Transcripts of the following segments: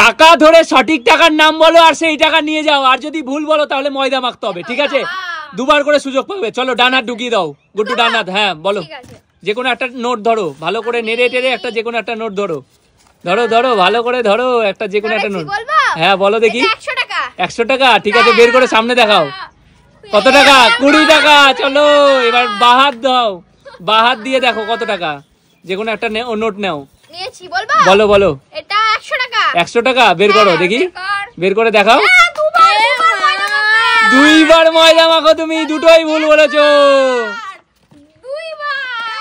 টাকা ধরে সঠিক টাকার নাম বলো আর সেই টাকা নিয়ে যাও, আর যদি ভুল বলো তাহলে ময়দা মাখতে হবে, ঠিক আছে? দুবার করে সুযোগ পাবে। চলো ডান হাত ঢুকিয়ে দাও, গুড্ডু ডান হাত। হ্যাঁ বলো, যে কোনো একটা নোট ধরো, ভালো করে নেড়ে টেড়ে একটা যে কোনো একটা নোট ধরো, ধরো ধরো ভালো করে ধরো একটা যে কোনো একটা নোট। হ্যাঁ বলো দেখি। 100 টাকা, ঠিক আছে বের করে সামনে দেখাও। কত টাকা? 20 টাকা। চলো এবার বাহাত দাও, বাহাত দিয়ে দেখো কত টাকা। যে কোনো একটা নোট নাও। বলো বলো। 100 টাকা বের করো দেখি, বের করে দেখাও। দুইবার ময়দা মাখো তুমি, দুটোই ভুল বলেছো।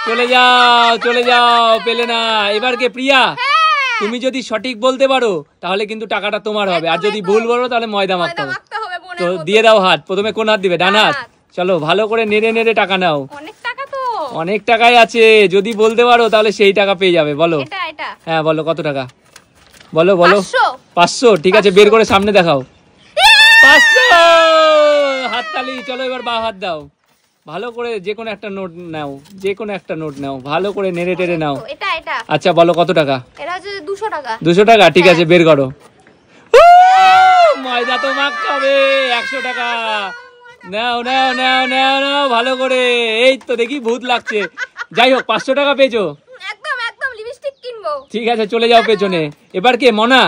চলে যাও চলে যাও, পেলে না। এবার কে? প্রিয়া, তুমি যদি সঠিক বলতে পারো তাহলে কিন্তু টাকাটা তোমার হবে, আর যদি ভুল বলো তাহলে ময়দা মাখতে হবে। তো দিয়ে দাও হাত, প্রথমে কোন হাত দিবে? ডান হাত। চলো ভালো করে নেড়ে নেড়ে টাকা নাও। অনেক টাকাই আছে, যদি বলতে পারো তাহলে সেই টাকা পেয়ে যাবে। বলো। হ্যাঁ বলো কত টাকা, বলো বলো। 500, ঠিক আছে বের করে সামনে দেখাও। 500, হাততালি। চলো এবার বা হাত দাও, ভালো করে যে কোনো একটা নোট নাও, যে কোনো একটা নোট নাও, ভালো করে নেড়ে টেড়ে নাও। আচ্ছা বলো কত টাকা? 200 টাকা, ঠিক আছে বের করো। ময়দা তো মাখতে হবে। 100 টাকা নাও নাও নাও নাও নাও ভালো করে। এই তো দেখি ভূত লাগছে। যাই হোক 500 টাকা পেয়েছো। ঠিক আছে চলে যাও পেছনে। এবার কে? মনা,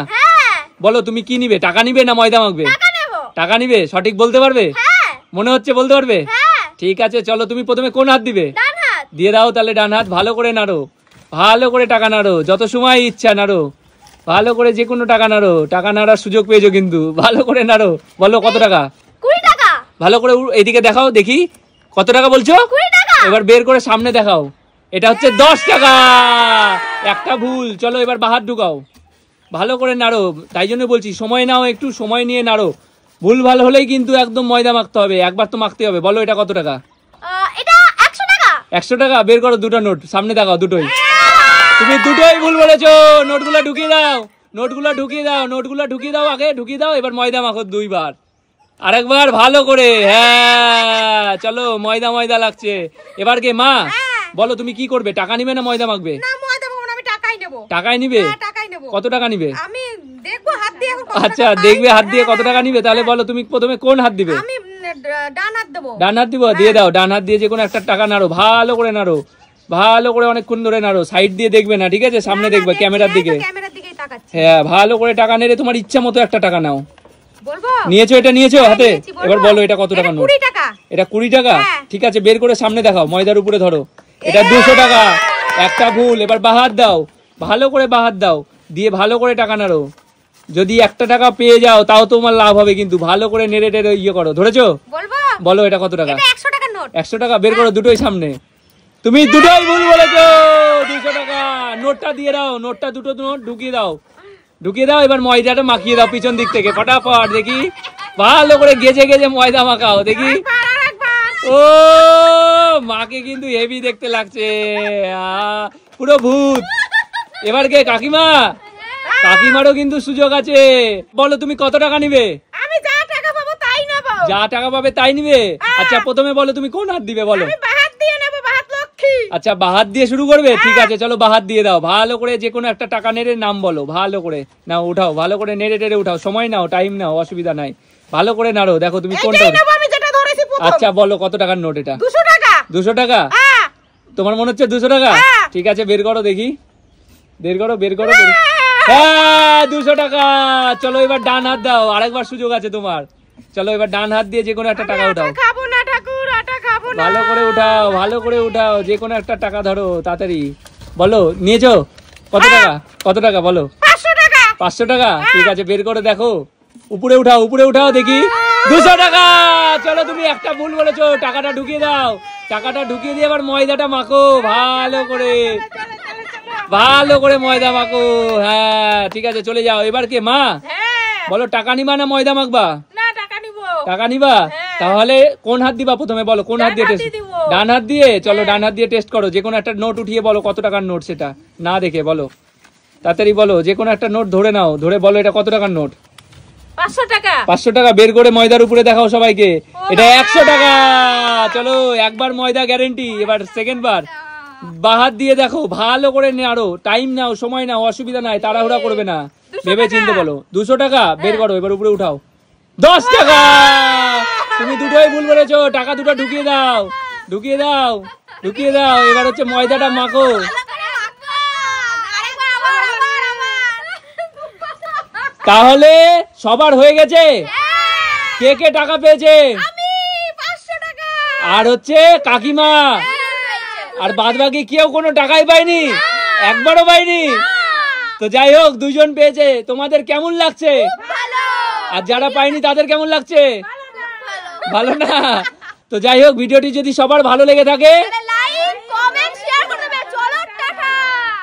বলো তুমি কি নিবে? টাকা নিবে না ময়দা মাখবে? টাকা নিবে। সঠিক বলতে পারবে? মনে হচ্ছে বলতে পারবে? ঠিক আছে চলো, তুমি প্রথমে কোন হাত দিবে? দিয়ে দাও তাহলে ডান হাত। ভালো করে নাড়ো, ভালো করে টাকা নাড়ো, যত সময় ইচ্ছা নাড়ো, ভালো করে যে কোনো টাকা নাড়ো। টাকা নাড়ার সুযোগ পেয়েছো কিন্তু, ভালো করে নাড়ো। বলো কত টাকা? 20 টাকা। ভালো করে এইদিকে দেখাও দেখি কত টাকা বলছো। 20 টাকা। এবার বের করে সামনে দেখাও। এটা হচ্ছে 10 টাকা। একটা ভুল। চলো এবার বাহাত ঢুকাও, ভালো করে নাড়ো। তাই জন্য বলছি সময় নাও, একটু সময় নিয়ে নাড়ো। ভুল ভালো হলেই কিন্তু একদম ময়দা মাখতে হবে, একবার তো মাখতে হবে। বলো এটা কত টাকা? এটা 100 টাকা। 100 টাকা। বের করো দুটো নোট, সামনে দেখাও দুটোই। তুমি দুটোই ভুল বলেছো। নোটগুলো ঢুকিয়ে দাও, নোটগুলো ঢুকিয়ে দাও, নোটগুলো ঢুকিয়ে দাও, আগে ঢুকিয়ে দাও। এবার ময়দা মাখো দুইবার, আরেকবার ভালো করে। হ্যাঁ চলো, ময়দা ময়দা লাগছে। এবার কে? মা, বলো তুমি কি করবে? টাকা নিবে না ময়দা মাখবে? টাকাই নিবে। কত টাকা নিবে? আচ্ছা দেখবে হাত দিয়ে কত টাকা নিবে। তাহলে বলো তুমি প্রথমে কোন হাত দিবে? ডান হাত দিব। দিয়ে দাও ডান হাত দিয়ে যে কোনো একটা টাকা নাড়ো, ভালো করে নাড়ো, ভালো করে অনেকক্ষণ ধরে নাড়ো। সাইড দিয়ে দেখবে না, ঠিক আছে? সামনে দেখবে ক্যামেরার দিকে। হ্যাঁ ভালো করে টাকা নেড়ে তোমার ইচ্ছা মতো একটা টাকা নাও। নিয়েছো? এটা নিয়েছো হাতে? এবার বলো এটা কত টাকা নোট? এটা 20 টাকা। ঠিক আছে বের করে সামনে দেখাও, ময়দার উপরে ধরো। এটা 200 টাকা। একটা ভুল। এবার বাহাত দাও, ভালো করে বাহাত দাও, দিয়ে ভালো করে টাকা নাড়ো। যদি 1 টাকা পেয়ে যাও তাও তোমার লাভ হবে, কিন্তু ভালো করে নেড়ে টেড়ে ইয়ে করো। ধরেছো? বলো এটা কত টাকা? 100 টাকা। বের করো দুটোই সামনে। তুমি দুটোই ভুল বলেছো। 200 টাকা। নোটটা দিয়ে দাও, নোটটা দুটো নোট ঢুকিয়ে দাও, ঢুকিয়ে দাও। এবার ময়দাটা মাখিয়ে দাও পিছন দিক থেকে, ফটাফট দেখি। ভালো করে গেজে গেজে ময়দা মাখাও দেখি। ও মাকে কিন্তু হেভি দেখতে লাগছে, পুরো ভূত। এবার কে? কাকিমা। কাকিমারও কিন্তু সুযোগ আছে। বলো তুমি কত টাকা নিবে? যা টাকা পাবে তাই নিবে। আচ্ছা প্রথমে বলো তুমি কোন হাত দিবে? বলো। আচ্ছা বাহাত দিয়ে শুরু করবে? ঠিক আছে চলো বাহাত দিয়ে দাও। ভালো করে যে কোনো একটা টাকা নেড়ে নাম বলো, ভালো করে নাও, উঠাও, ভালো করে নেড়ে টেড়ে উঠাও। সময় নাও, টাইম নাও, অসুবিধা নাই। ভালো করে নাড়ো, দেখো তুমি কোনটা। আচ্ছা বলো কত টাকার নোট এটা? 200 টাকা। 200 টাকা। তোমার মনে হচ্ছে 200 টাকা? ঠিক আছে বের করো দেখি, বের করো বের করো। হ্যাঁ 200 টাকা। চলো এবার ডান হাত দাও, আরেকবার সুযোগ আছে তোমার। চলো এবার ডান হাত দিয়ে যে কোনো একটা টাকা উঠাও। ভালো করে উঠাও, ভালো করে উঠাও, যে কোনো একটা টাকা ধরো তাড়াতাড়ি। বলো নিয়েছো? কত টাকা? কত টাকা বলো? 500 টাকা। 500 টাকা। ঠিক আছে বের করে দেখো, উপরে উঠাও, উপরে উঠাও দেখি। 200 টাকা। চলো তুমি একটা ভুল বলেছো, টাকাটা ঢুকিয়ে দাও। টাকাটা ঢুকিয়ে দিয়ে এবার ময়দাটা মাখো ভালো করে, ভালো করে ময়দা মাখো। হ্যাঁ ঠিক আছে চলে যাও। এবার কে? মা, বলো টাকা নিবা না ময়দা মাখবা? টাকা নিবা। তাহলে কোন হাত দিবা প্রথমে? বলো কোন হাত দিয়ে টেস্ট? ডান হাত দিয়ে। চলো ডান হাত দিয়ে টেস্ট করো। যে কোনো একটা নোট উঠিয়ে বলো কত টাকার নোট সেটা না দেখে বলো, তাড়াতাড়ি বলো। যে কোনো একটা নোট ধরে নাও, ধরে বলো এটা কত টাকার নোট? 500 টাকা। 500 টাকা। বের করে ময়দার উপরে দেখাও সবাইকে। এটা 100 টাকা। চলো একবার ময়দা গ্যারেন্টি, এবার সেকেন্ড বার। বাহাত দিয়ে দেখো, ভালো করে আরো টাইম নাও, সময় নাও, অসুবিধা নাই, তাড়াহুড়া করবে না, ভেবে চিন্তে বলো। 200 টাকা বের করো, এবার উপরে উঠাও। 10 টাকা। তুমি দুটোই ভুল বলেছো, টাকা দুটো ঢুকিয়ে দাও, ঢুকিয়ে দাও, ঢুকিয়ে দাও। এবার হচ্ছে ময়দাটা মাখো। তাহলে সবার হয়ে গেছে? কে কে টাকা পেয়েছে? আর হচ্ছে কাকিমা, আর বাদ বাকি কেউ কোনো টাকাই পায়নি, একবারও পায়নি। তো যাই হোক, দুজন পেয়েছে। তোমাদের কেমন লাগছে? আর যারা পায়নি তাদের কেমন লাগছে? ভালো না? তো যাই হোক, ভিডিওটি যদি সবার ভালো লেগে থাকে